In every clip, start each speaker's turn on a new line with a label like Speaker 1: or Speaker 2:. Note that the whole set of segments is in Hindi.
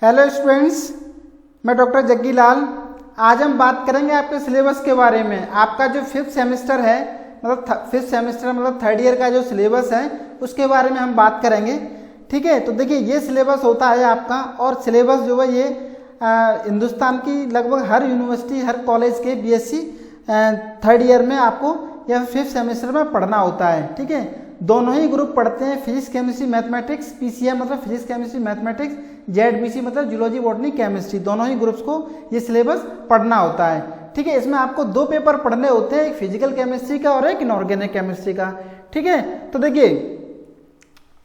Speaker 1: हेलो स्टूडेंट्स, मैं डॉक्टर जग्गी लाल। आज हम बात करेंगे आपके सिलेबस के बारे में। आपका जो फिफ्थ सेमेस्टर है, मतलब थर्ड ईयर का जो सिलेबस है उसके बारे में हम बात करेंगे। ठीक है, तो देखिए ये सिलेबस होता है आपका, और सिलेबस जो है ये हिंदुस्तान की लगभग हर यूनिवर्सिटी, हर कॉलेज के बीएससी थर्ड ईयर में आपको या फिफ्थ सेमेस्टर में पढ़ना होता है। ठीक है, दोनों ही ग्रुप पढ़ते हैं, फिजिक्स केमिस्ट्री मैथमेटिक्स, पीसीएम मतलब फिजिक्स केमिस्ट्री मैथमेटिक्स, जेडबीसी मतलब जूलॉजी बॉटनी केमिस्ट्री, दोनों ही ग्रुप्स को ये सिलेबस पढ़ना होता है। ठीक है, इसमें आपको दो पेपर पढ़ने होते हैं, एक फिजिकल केमिस्ट्री का और एक इनऑर्गेनिक केमिस्ट्री का। ठीक है, तो देखिए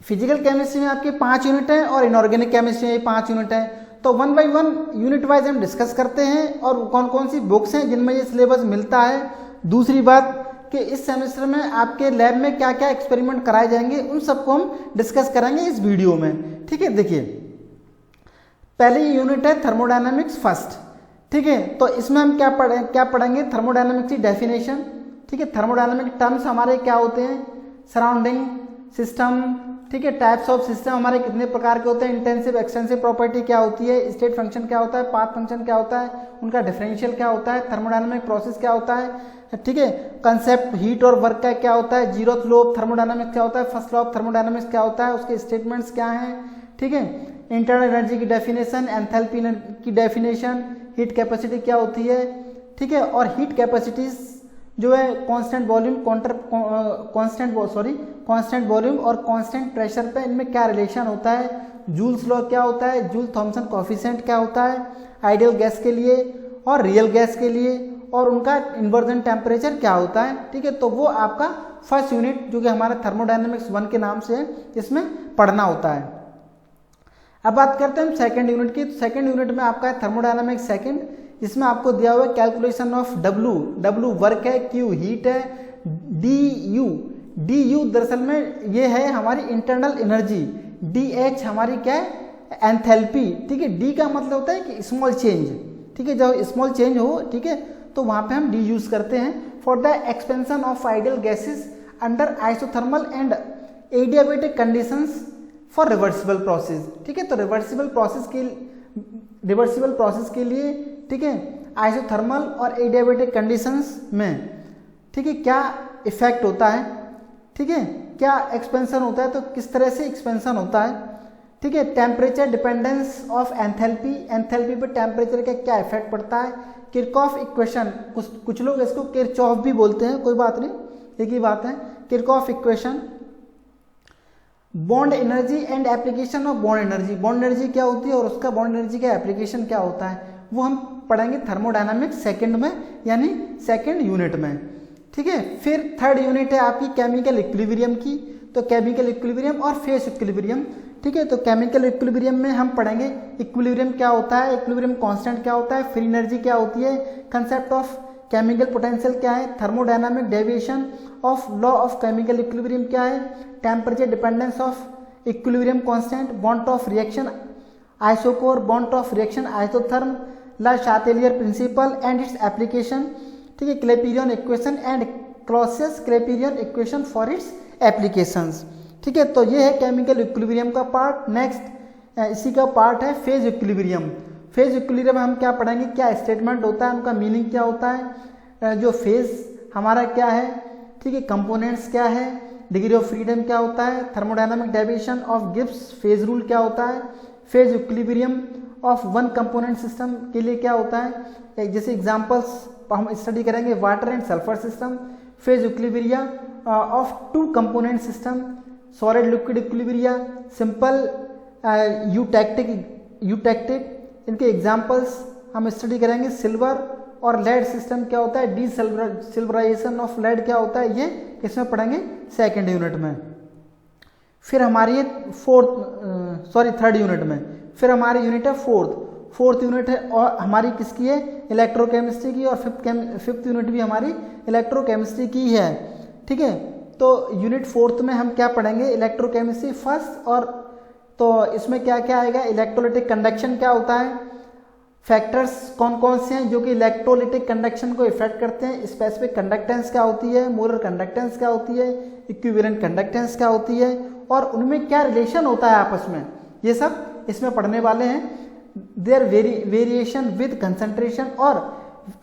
Speaker 1: फिजिकल केमिस्ट्री में आपके 5 यूनिट हैं और इनऑर्गेनिक केमिस्ट्री में 5 यूनिट हैं। तो 1 बाय 1 यूनिट वाइज हम डिस्कस करते हैं और कौन कौन सी बुक्स हैं जिनमें ये सिलेबस मिलता है। दूसरी बात कि इस सेमेस्टर में आपके लैब में क्या क्या एक्सपेरिमेंट कराए जाएंगे, उन सबको हम डिस्कस करेंगे इस वीडियो में। ठीक है, देखिए पहली यूनिट है थर्मोडायनामिक्स फर्स्ट। ठीक है, तो इसमें हम क्या पढ़ेंगे, थर्मोडायनामिक्स की डेफिनेशन। ठीक है, थर्मोडायनामिक टर्म्स हमारे क्या होते हैं, सराउंडिंग सिस्टम। ठीक है, टाइप्स ऑफ सिस्टम हमारे कितने प्रकार के होते हैं, इंटेंसिव एक्सटेंसिव प्रॉपर्टी क्या होती है, स्टेट फंक्शन क्या होता है, पाथ फंक्शन क्या होता है, उनका डिफरेंशियल क्या होता है, थर्मोडायनामिक प्रोसेस क्या होता है। ठीक है, कंसेप्ट हीट और वर्क का क्या होता है, जीरोथ लॉ ऑफ थर्मोडायनामिक्स क्या होता है, फर्स्ट लॉ ऑफ थर्मोडायनामिक्स क्या होता है, उसके स्टेटमेंट्स क्या हैं। ठीक है, इंटरनल एनर्जी की डेफिनेशन, एंथैल्पी की डेफिनेशन, हीट कैपेसिटी क्या होती है। ठीक है, और हीट कैपेसिटीज जो है कांस्टेंट वॉल्यूम कांस्टेंट वॉल्यूम और कांस्टेंट प्रेशर पे इनमें क्या रिलेशन होता है, जूल्स लॉ क्या होता है, जूल थॉमसन कोफिशिएंट क्या होता है आइडियल गैस के लिए और रियल गैस के लिए, और उनका इन्वर्जन टेम्परेचर क्या होता है। ठीक है, तो वो आपका फर्स्ट यूनिट जो कि हमारा थर्मोडायनामिक्स 1 के नाम से है, इसमें पढ़ना होता है। अब बात करते हैं हम सेकंड यूनिट की। सेकंड यूनिट में आपका है थर्मोडायनामिक्स सेकंड। इसमें आपको दिया हुआ है कैलकुलेशन ऑफ डब्ल्यू वर्क है, क्यू हीट है, डी यू दरअसल में ये है हमारी इंटरनल एनर्जी, डी एच हमारी क्या है एंथैल्पी। ठीक है, डी का मतलब होता है कि स्मॉल चेंज। ठीक है, जब स्मॉल चेंज हो, ठीक है, तो वहां पे हम डी यूज करते हैं for the expansion of ideal gases under isothermal and adiabatic conditions for reversible process. ठीक है, तो रिवर्सिबल प्रोसेस के लिए, ठीक है, आइसोथर्मल और एडियाबेटिक कंडीशंस में, ठीक है, क्या इफेक्ट होता है, ठीक है, क्या एक्सपेंशन होता है, तो किस तरह से एक्सपेंशन होता है। ठीक है, टेम्परेचर डिपेंडेंस ऑफ एंथैल्पी पर टेम्परेचर का क्या इफेक्ट पड़ता है। किरचॉफ इक्वेशन, कुछ लोग इसको किरचॉफ भी बोलते हैं, कोई बात नहीं, एक ही बात है, Kirchhoff equation. Bond energy and application of bond energy क्या होती है और उसका बॉन्ड एनर्जी का एप्लीकेशन क्या होता है, वो हम पढ़ेंगे थर्मोडायनामिक्स सेकंड में, यानी सेकंड यूनिट में। ठीक है, फिर थर्ड यूनिट है आपकी केमिकल इक्विलिब्रियम की। तो केमिकल इक्विलिब्रियम और फेस इक्विलिब्रियम। ठीक है, तो केमिकल इक्विलिब्रियम में हम पढ़ेंगे इक्विलिब्रियम क्या होता है, इक्विलिब्रियम कांस्टेंट क्या होता है, फ्री एनर्जी क्या होती है, कंसेप्ट ऑफ केमिकल पोटेंशियल क्या है, thermodynamic deviation of law of chemical equilibrium क्या है, temperature dependence of equilibrium constant, bond of reaction isochore, bond of reaction isotherm, Le Chatelier principle and its application. ठीक है, Clapeyron equation and Clausius Clapeyron equation for its applications. ठीक है, तो ये है केमिकल इक्विलिब्रियम का पार्ट। नेक्स्ट इसी का पार्ट है फेज इक्विलिब्रियम। फेज इक्विलिब्रियम में हम क्या पढ़ेंगे, क्या स्टेटमेंट होता है, उनका मीनिंग क्या होता है, जो फेज हमारा क्या है, ठीक है, कंपोनेंट्स क्या है, डिग्री ऑफ फ्रीडम क्या होता है, thermodynamic deviation of Gibbs phase rule क्या होता है, phase equilibrium of one component system के लिए क्या होता है। जैसे एग्जांपल्स हम स्टडी करेंगे, water and sulphur system, phase equilibria of 2 component system, solid liquid equilibria, simple eutectic. इनके एग्जांपल्स हम स्टडी करेंगे। सिल्वर और लेड सिस्टम क्या होता है, डी सिल्वराइजेशन ऑफ लेड क्या होता है, ये किसमें पढ़ेंगे, सेकेंड यूनिट में। फिर हमारी थर्ड यूनिट में। फिर हमारी यूनिट है फोर्थ यूनिट है और हमारी किसकी है, इलेक्ट्रोकेमिस्ट्री की, और फिफ्थ यूनिट भी हमारी इलेक्ट्रोकेमिस्ट्री की है। ठीक है, तो यूनिट फोर्थ में हम क्या पढ़ेंगे, इलेक्ट्रोकेमिस्ट्री फर्स्ट, और तो इसमें क्या क्या आएगा, इलेक्ट्रोलिटिक कंडक्शन क्या होता है, फैक्टर्स कौन कौन से हैं जो कि इलेक्ट्रोलिटिक कंडक्शन को इफेक्ट करते हैं, स्पेसिफिक कंडक्टेंस क्या होती है, मोलर कंडक्टेंस क्या होती है, इक्विवेलेंट कंडक्टेंस क्या होती है, और उनमें क्या रिलेशन होता है आपस में, ये सब इसमें पढ़ने वाले हैं। देयर वेरिएशन विद कंसंट्रेशन, और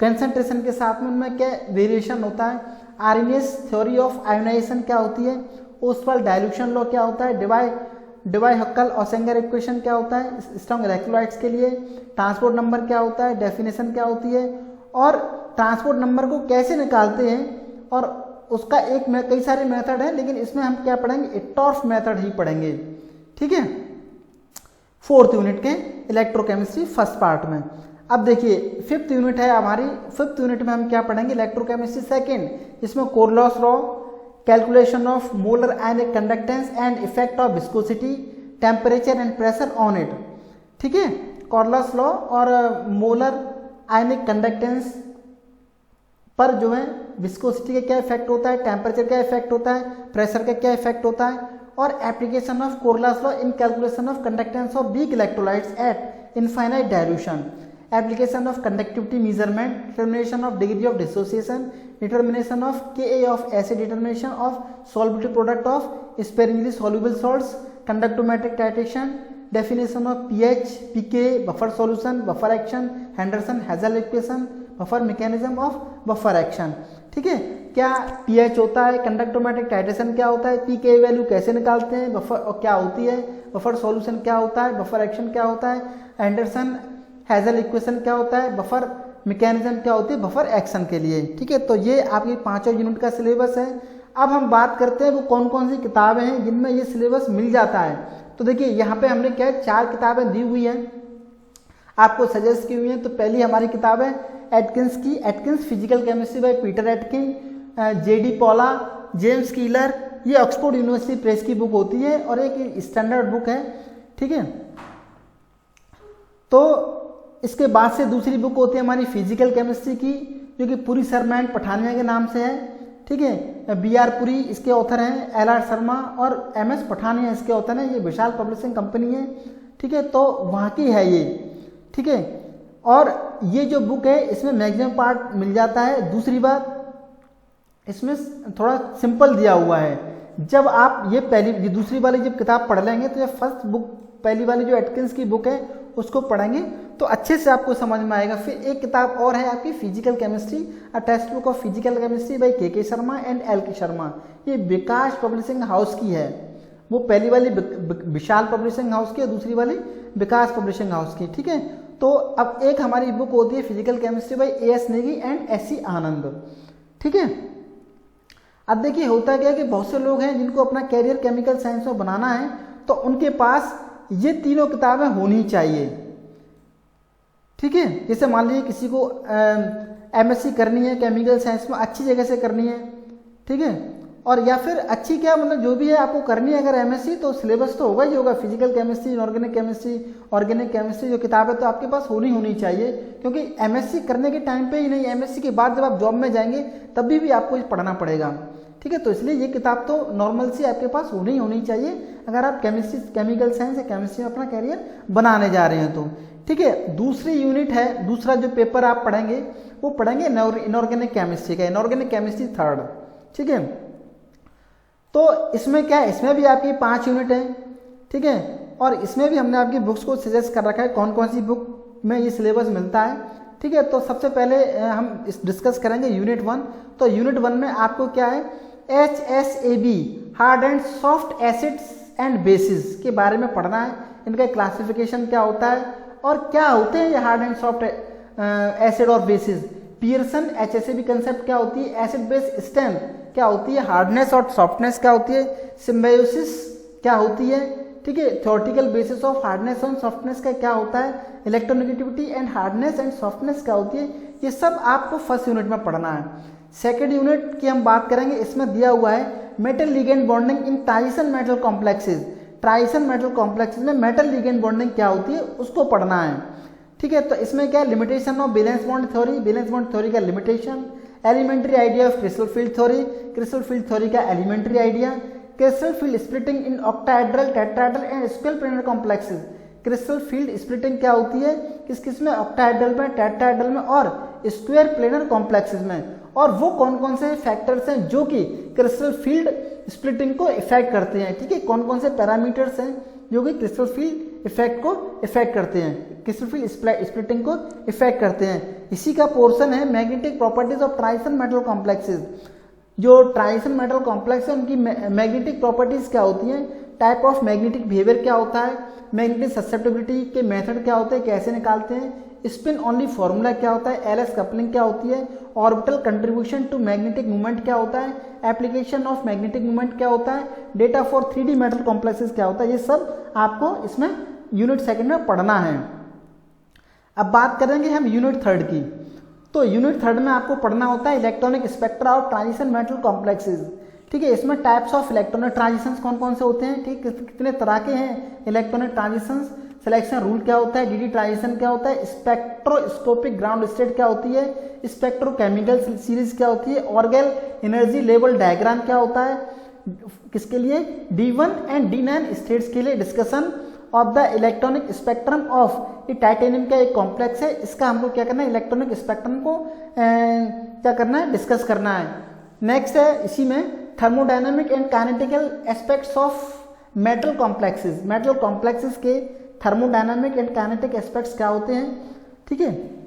Speaker 1: कंसंट्रेशन के साथ में उनमें क्या वेरिएशन होता है। आर्नियस थ्योरी ऑफ आयोनाइजेशन क्या होती है, ओस्वाल्ड डाइल्यूशन लॉ क्या होता है, डिवाई हक्कल ओसेंगर इक्वेशन क्या होता है स्ट्रॉन्ग इलेक्ट्रोलाइट्स के लिए, ट्रांसपोर्ट नंबर क्या होता है, डेफिनेशन क्या होती है, और ट्रांसपोर्ट नंबर को कैसे निकालते हैं, और उसका एक कई सारे मेथड है, लेकिन इसमें हम क्या पढ़ेंगे, टॉर्फ मेथड ही पढ़ेंगे। ठीक है, 4th यूनिट के इलेक्ट्रोकेमिस्ट्री फर्स्ट पार्ट में। अब देखिए 5th यूनिट है हमारी, 5th यूनिट में हम क्या पढ़ेंगे, इलेक्ट्रोकेमिस्ट्री सेकेंड, जिसमें Kohlrausch law, calculation of molar ionic conductance and effect of viscosity, temperature and pressure on it. ठीक है, कोरलॉस लॉ और मोलर आयनिक कंडक्टेंस पर जो है विस्कोसिटी का क्या इफेक्ट होता है, टेम्परेचर का इफेक्ट होता है, प्रेशर का क्या इफेक्ट होता है, और application of Kohlrausch law in calculation of conductance of weak electrolytes at infinite dilution, application of conductivity measurement, determination of degree of dissociation, determination of Ka of acid, determination of solubility product of sparingly soluble salts, conductometric titration, definition of pH, pK, buffer solution, buffer action, Henderson Hazel equation, buffer mechanism of buffer action. ठीक है, क्या pH होता है, कंडक्टोमेट्रिक टाइट्रेशन क्या होता है, pK वैल्यू कैसे निकालते हैं, बफर क्या होती है, बफर सॉल्यूशन क्या होता है, बफर एक्शन क्या होता है, एंडरसन हेजल इक्वेशन क्या होता है, बफर मैकेनिज्म क्या होती है बफर एक्शन के लिए। ठीक है, तो ये आपकी 5 यूनिट का सिलेबस है। अब हम बात करते हैं वो कौन कौन सी किताबें हैं जिनमें ये सिलेबस मिल जाता है। तो देखिए यहाँ पे हमने क्या 4 किताबें दी हुई हैं, आपको सजेस्ट की हुई हैं। तो पहली हमारी किताब है एटकिंस की, Atkins physical chemistry by Peter Atkin, JD पॉला, James killer, ये ऑक्सफोर्ड यूनिवर्सिटी प्रेस की बुक होती है और एक स्टैंडर्ड बुक है। ठीक है, तो इसके बाद से दूसरी बुक होती है हमारी फिजिकल केमिस्ट्री की, जो कि पुरी शर्मा एंड पठानिया के नाम से है। ठीक है, BR पुरी इसके ऑथर हैं, LR शर्मा और MS पठानिया इसके ऑथर हैं। ये विशाल पब्लिशिंग कंपनी है। ठीक है, तो वहाँ की है ये। ठीक है, और ये जो बुक है इसमें मैक्सिमम पार्ट मिल जाता है। दूसरी बात, इसमें थोड़ा सिंपल दिया हुआ है। जब आप ये दूसरी वाली जब किताब पढ़ लेंगे तो ये फर्स्ट बुक, पहली वाली जो एटकिंस की बुक है उसको पढ़ेंगे तो अच्छे से आपको समझ में आएगा। फिर एक किताब और है आपकी physical chemistry, a text book of physical chemistry bye KK Sharma and LK Sharma, ये विकास पब्लिशिंग हाउस की है। वो पहली वाली विशाल पब्लिशिंग हाउस की और दूसरी वाली विकास पब्लिशिंग हाउस की। ठीक है, तो अब एक हमारी बुक होती है physical chemistry bye AS Negi and SC आनंद। ठीक है, अब देखिए होता क्या है कि बहुत से लोग हैं जिनको अपना कैरियर केमिकल साइंस में बनाना है, तो उनके पास ये तीनों किताबें होनी चाहिए। ठीक है, जैसे मान लीजिए किसी को MSc करनी है केमिकल साइंस में, अच्छी जगह से करनी है। ठीक है, और या फिर अच्छी क्या मतलब जो भी है आपको करनी है अगर MSc, तो सिलेबस तो होगा ही होगा, physical chemistry, inorganic chemistry, organic chemistry जो किताबें तो आपके पास होनी चाहिए। क्योंकि MSc करने के टाइम पे ही नहीं, MSc के बाद जब आप जॉब में जाएंगे तब भी आपको पढ़ना पड़ेगा। ठीक है, तो इसलिए ये किताब तो नॉर्मल सी आपके पास होनी चाहिए अगर आप केमिकल साइंस या केमिस्ट्री में अपना कैरियर बनाने जा रहे हैं तो। ठीक है, दूसरी यूनिट है, दूसरा जो पेपर आप पढ़ेंगे वो पढ़ेंगे इनऑर्गेनिक केमिस्ट्री का, इनऑर्गेनिक केमिस्ट्री 3rd। ठीक है, तो इसमें क्या है, इसमें भी आपकी 5 यूनिट है। ठीक है, और इसमें भी हमने आपकी बुक्स को सजेस्ट कर रखा है कौन कौन सी बुक में ये सिलेबस मिलता है। ठीक है, तो सबसे पहले हम डिस्कस करेंगे यूनिट 1। तो यूनिट 1 में आपको क्या है, HSAB hard and soft acids and bases के बारे में पढ़ना है। इनका क्लासिफिकेशन क्या होता है और क्या होते हैं ये हार्ड एंड सॉफ्ट एसिड और बेसिस। पियर्सन HSAB कंसेप्ट क्या होती है, एसिड बेस स्ट्रेंथ क्या होती है, हार्डनेस और सॉफ्टनेस क्या होती है, सिम्बायोसिस क्या होती है। ठीक है, थ्योरेटिकल बेसिस ऑफ हार्डनेस और सॉफ्टनेस का क्या होता है, electronegativity and hardness and softness क्या होती है, ये सब आपको फर्स्ट यूनिट में पढ़ना है। सेकेंड यूनिट की हम बात करेंगे, इसमें दिया हुआ है metal ligand bonding in transition metal complexes. Transition metal complexes में मेटल लिगेंड बॉन्डिंग क्या होती है उसको पढ़ना है। ठीक है, तो इसमें क्या limitation of valence bond theory, valence bond theory का limitation, elementary idea of crystal field theory, crystal field theory का elementary idea, crystal field splitting in octahedral, tetrahedral and square planar complexes. Crystal field splitting क्या होती है, किस में, ऑक्टाहेड्रल में, टेट्राहेड्रल में और स्क्वायर प्लेनर कॉम्प्लेक्सेस में। और वो कौन कौन से फैक्टर्स हैं जो कि क्रिस्टल फील्ड स्प्लिटिंग को इफेक्ट करते हैं। ठीक है, कौन कौन से पैरामीटर्स हैं जो कि क्रिस्टल फील्ड इफेक्ट को इफेक्ट करते हैं, क्रिस्टोफिल स्प्लिटिंग को इफेक्ट करते हैं। इसी का पोर्शन है magnetic properties of transition metal complexes. जो ट्रांजिशन मेटल कॉम्प्लेक्स है उनकी मैग्नेटिक प्रॉपर्टीज क्या होती हैं, टाइप ऑफ मैग्नेटिक बिहेवियर क्या होता है, मैग्नेटिक ससेप्टिबिलिटी के मेथड क्या होते हैं, कैसे निकालते हैं, स्पिन ओनली फॉर्मूला क्या होता है, एलएस कपलिंग क्या होती है, orbital contribution to magnetic movement क्या होता है, एप्लीकेशन ऑफ मैग्नेटिक मूवमेंट क्या होता है, data for 3D metal complexes क्या होता है, ये सब आपको इसमें यूनिट सेकंड में पढ़ना है। अब बात करेंगे हम यूनिट थर्ड की। तो यूनिट थर्ड में आपको पढ़ना होता है electronic spectra of transition metal complexes. ठीक है, इसमें टाइप्स ऑफ इलेक्ट्रॉनिक ट्रांजिशंस कौन कौन से होते हैं, ठीक, कितने तरह के हैं इलेक्ट्रॉनिक ट्रांजिशंस, सिलेक्शन रूल क्या होता है, डीडी ट्रांजिशन क्या होता है, स्पेक्ट्रोस्कोपिक ग्राउंड स्टेट क्या होती है, स्पेक्ट्रोकेमिकल सीरीज क्या होती है, ऑर्गेल एनर्जी लेवल डायग्राम क्या होता है, किसके लिए, D1 एंड D9 स्टेट्स के लिए discussion of the electronic spectrum of ये टाइटेनियम का एक कॉम्प्लेक्स है, इसका हमको क्या करना है, इलेक्ट्रॉनिक स्पेक्ट्रम को क्या करना है, डिस्कस करना है। नेक्स्ट है इसी में thermodynamic and kinetical aspects of metal complexes. Metal complexes के थर्मोडायनामिक एंड काइनेटिक एस्पेक्ट्स क्या होते हैं, ठीक है।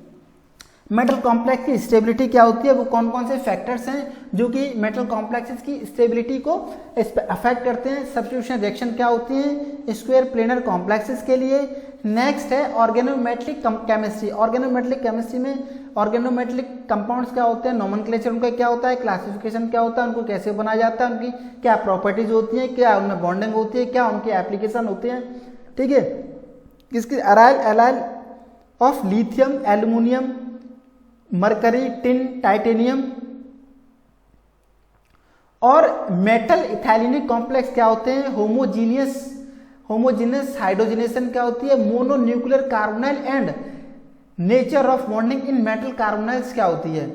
Speaker 1: मेटल कॉम्प्लेक्स की स्टेबिलिटी क्या होती है, वो कौन कौन से फैक्टर्स हैं जो कि मेटल कॉम्प्लेक्सेस की स्टेबिलिटी को अफेक्ट करते हैं। सब्स्टिट्यूशन रिएक्शन क्या होती है स्क्वायर प्लेनर कॉम्प्लेक्सेस के लिए। नेक्स्ट है ऑर्गेनोमेटलिक केमिस्ट्री। ऑर्गेनोमेटलिक केमिस्ट्री में ऑर्गेनोमेटलिक कंपाउंड्स क्या होते हैं, नोमेनक्लेचर उनका क्या होता है, क्लासिफिकेशन क्या होता है, उनको कैसे बनाया जाता है, उनकी क्या प्रॉपर्टीज होती हैं, क्या उनमें बॉन्डिंग होती है, क्या उनकी एप्लीकेशन होती है, ठीक है। किसकी aryl allyl of lithium, aluminium, mercury, tin, titanium. और मेटल इथाइलिनिक कॉम्प्लेक्स क्या होते हैं, होमोजीनियस हाइड्रोजनेशन क्या होती है, mononuclear carbonyl and nature of bonding in metal carbonyls क्या होती है,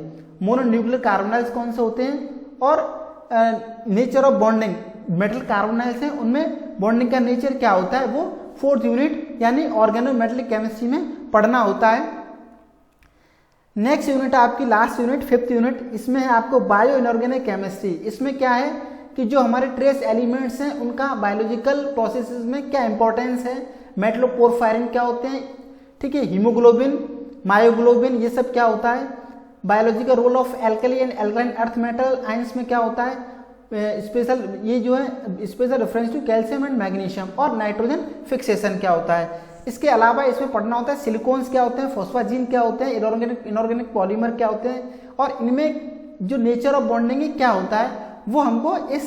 Speaker 1: मोनोन्यूक्लियर कार्बोनाइल्स कौन से होते हैं, और nature of bonding metal carbonyls हैं उनमें बॉन्डिंग का नेचर क्या होता है, वो फोर्थ यूनिट यानी ऑर्गेनोमेटलिक केमिस्ट्री में पढ़ना होता है। नेक्स्ट यूनिट आपकी लास्ट यूनिट फिफ्थ यूनिट, इसमें है आपको बायो इनऑर्गेनिक केमिस्ट्री। इसमें क्या है कि जो हमारे ट्रेस एलिमेंट्स हैं उनका बायोलॉजिकल प्रोसेसेस में क्या इंपॉर्टेंस है, मेटलोपोरफायरिन क्या होते हैं, ठीक है, हीमोग्लोबिन, मायोग्लोबिन, ये सब क्या होता है, biological role of alkali and alkaline earth metal ions में क्या होता है, स्पेशल ये जो है special reference to calcium and magnesium, और नाइट्रोजन फिक्सेशन क्या होता है। इसके अलावा इसमें पढ़ना होता है सिलिकॉन्स क्या होते हैं, फॉस्फाजीन क्या होते हैं, इनऑर्गेनिक पॉलीमर क्या होते हैं, और इनमें जो नेचर ऑफ बॉन्डिंग क्या होता है वो हमको इस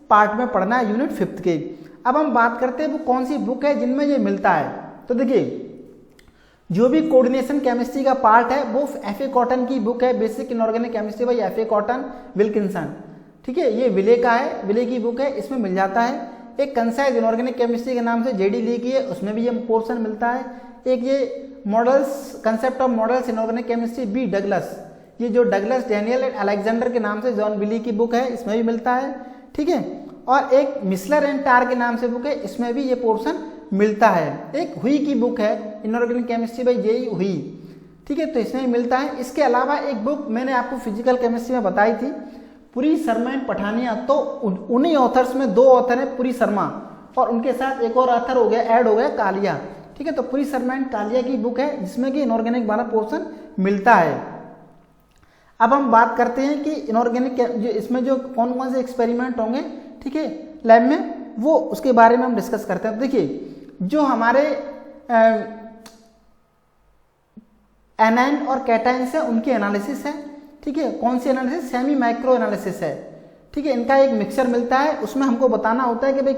Speaker 1: पार्ट में पढ़ना है यूनिट फिफ्थ के। अब हम बात करते हैं वो कौन सी बुक है जिनमें ये मिलता है। तो देखिए जो भी कोऑर्डिनेशन केमिस्ट्री का पार्ट है वो एफ ए कॉटन की बुक है, basic inorganic chemistry bye F A cotton Wilkinson, ठीक है, ये विले का है, विले की बुक है, इसमें मिल जाता है। एक कंसाइज इनऑर्गेनिक केमिस्ट्री के नाम से जेडी ली की है, उसमें भी ये पोर्शन मिलता है। एक ये models concept of models inorganic chemistry B Douglas, ये जो डगलस डैनियल एंड अलेक्जेंडर के नाम से जॉन बिली की बुक है, इसमें भी मिलता है, ठीक है। और एक मिसलर एंड टार के नाम से बुक है, इसमें भी ये पोर्शन मिलता है। एक हुई की बुक है इनऑर्गेनिक केमिस्ट्री बाय जेई हुई, ठीक है, तो इसमें भी मिलता है। इसके अलावा एक बुक मैंने आपको फिजिकल केमिस्ट्री में बताई थी, पुरी शर्मा एंड पठानिया, तो उन्हीं ऑथर्स में दो ऑथर है, पुरी शर्मा और उनके साथ एक और ऑथर हो गया, ऐड हो गया, कालिया, ठीक है। तो पुरी शर्मा एंड कालिया की बुक है जिसमें कि इनऑर्गेनिक वाला पोर्शन मिलता है। अब हम बात करते हैं कि इनऑर्गेनिक जो इसमें जो कौन कौन से एक्सपेरिमेंट होंगे, ठीक है, लैब में, वो उसके बारे में हम डिस्कस करते हैं। देखिए जो हमारे एनाइन और कैटाइन है उनकी एनालिसिस है, ठीक है, कौन C analysis, semi micro analysis है, ठीक है। इनका एक मिक्सचर मिलता है, उसमें हमको बताना होता है कि भाई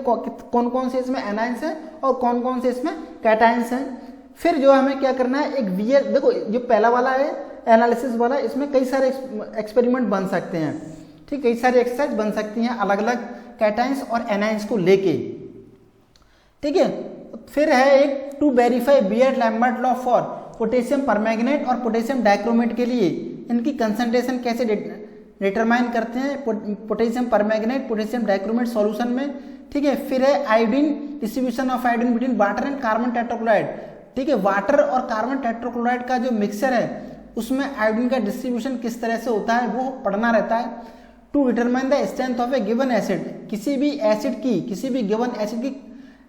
Speaker 1: कौन कौन से इसमें एनाइंस हैं और कौन कौन से इसमें कैटाइंस हैं। फिर जो हमें क्या करना है, एक वीएल, देखो जो पहला वाला है एनालिसिस वाला, इसमें कई सारे एक्सपेरिमेंट बन सकते हैं, ठीक, कई सारी एक्सरसाइज बन सकती हैं अलग अलग कैटाइंस और एनाइंस को लेके, ठीक है। फिर है एक to verify Beer Lambert law for potassium permanganate और पोटेशियम डाइक्रोमेट के लिए इनकी कंसंट्रेशन कैसे डिटरमाइन करते हैं potassium permanganate potassium dichromate solution में, ठीक है। फिर है iodine, distribution of iodine between water and carbon tetrachloride, ठीक है, वाटर और कार्बन टेट्राक्लोराइड का जो मिक्सचर है उसमें आयोडीन का डिस्ट्रीब्यूशन किस तरह से होता है वो पढ़ना रहता है। To determine the strength of a given acid, किसी भी एसिड की, किसी भी गिवन एसिड की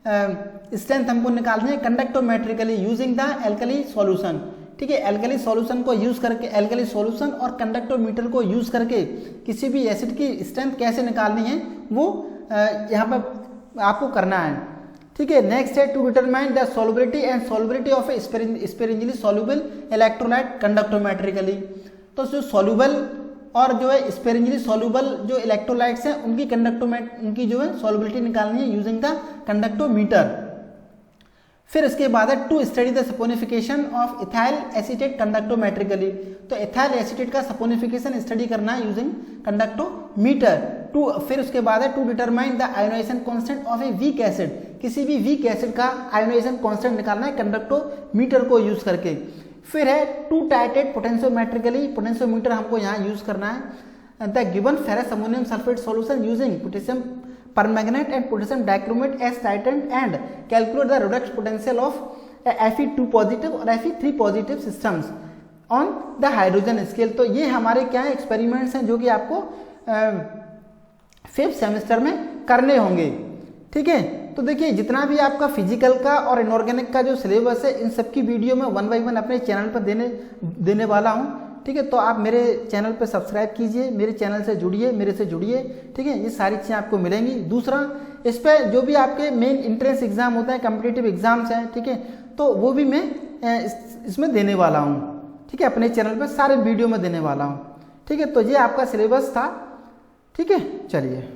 Speaker 1: स्ट्रेंथ हमको निकालनी है कंडक्टोमेट्रिकली यूजिंग द एल्कली सॉल्यूशन। ठीक है, एल्कली सॉल्यूशन को यूज करके, एल्कली सॉल्यूशन और कंडक्टोमीटर को यूज करके किसी भी एसिड की स्ट्रेंथ कैसे निकालनी है वो यहाँ पर आपको करना है। ठीक है, नेक्स्ट है to determine the solubility and solubility of a sparingly soluble electrolyte conductometrically. तो जो सॉल्युबल और जो है स्पेरेंजियली सॉल्युबल जो इलेक्ट्रोलाइट्स हैं उनकी जो है सॉल्युबिलिटी निकालनी है यूजिंग द कंडक्टोमीटर। फिर इसके बाद है to study the saponification of ethyl acetate conductometrically. तो इथाइल एसीटेट का सपोनिफिकेशन स्टडी करना है यूजिंग कंडक्टोमीटर। फिर उसके बाद है to determine the ionization constant of a weak acid. किसी भी वीक एसिड का आयोनाइजेशन कांस्टेंट निकालना है कंडक्टोमीटर को यूज करके। फिर है टू टाइटेट पोटेंशियोमेट्रिकली, पोटेंशियोमीटर हमको यहाँ यूज करना है the given ferrous ammonium sulphate solution using potassium permanganate and potassium dichromate as titrant and calculate the redox potential of Fe2 positive और Fe3 positive systems on the hydrogen scale. तो ये हमारे क्या है एक्सपेरिमेंट्स हैं जो कि आपको 5th सेमेस्टर में करने होंगे। ठीक है, तो देखिए जितना भी आपका फिजिकल का और इनऑर्गेनिक का जो सिलेबस है इन सबकी वीडियो मैं 1 बाय 1 अपने चैनल पर देने वाला हूँ। ठीक है, तो आप मेरे चैनल पर सब्सक्राइब कीजिए, मेरे चैनल से जुड़िए, मेरे से जुड़िए। ठीक है, ये सारी चीज़ें आपको मिलेंगी। दूसरा, इस पर जो भी आपके मेन इंट्रेंस एग्जाम होता है, कम्पिटिटिव एग्जाम्स हैं, ठीक है, तो वो भी मैं इसमें देने वाला हूँ। ठीक है, अपने चैनल पर सारे वीडियो में देने वाला हूँ। ठीक है, तो ये आपका सिलेबस था। ठीक है, चलिए।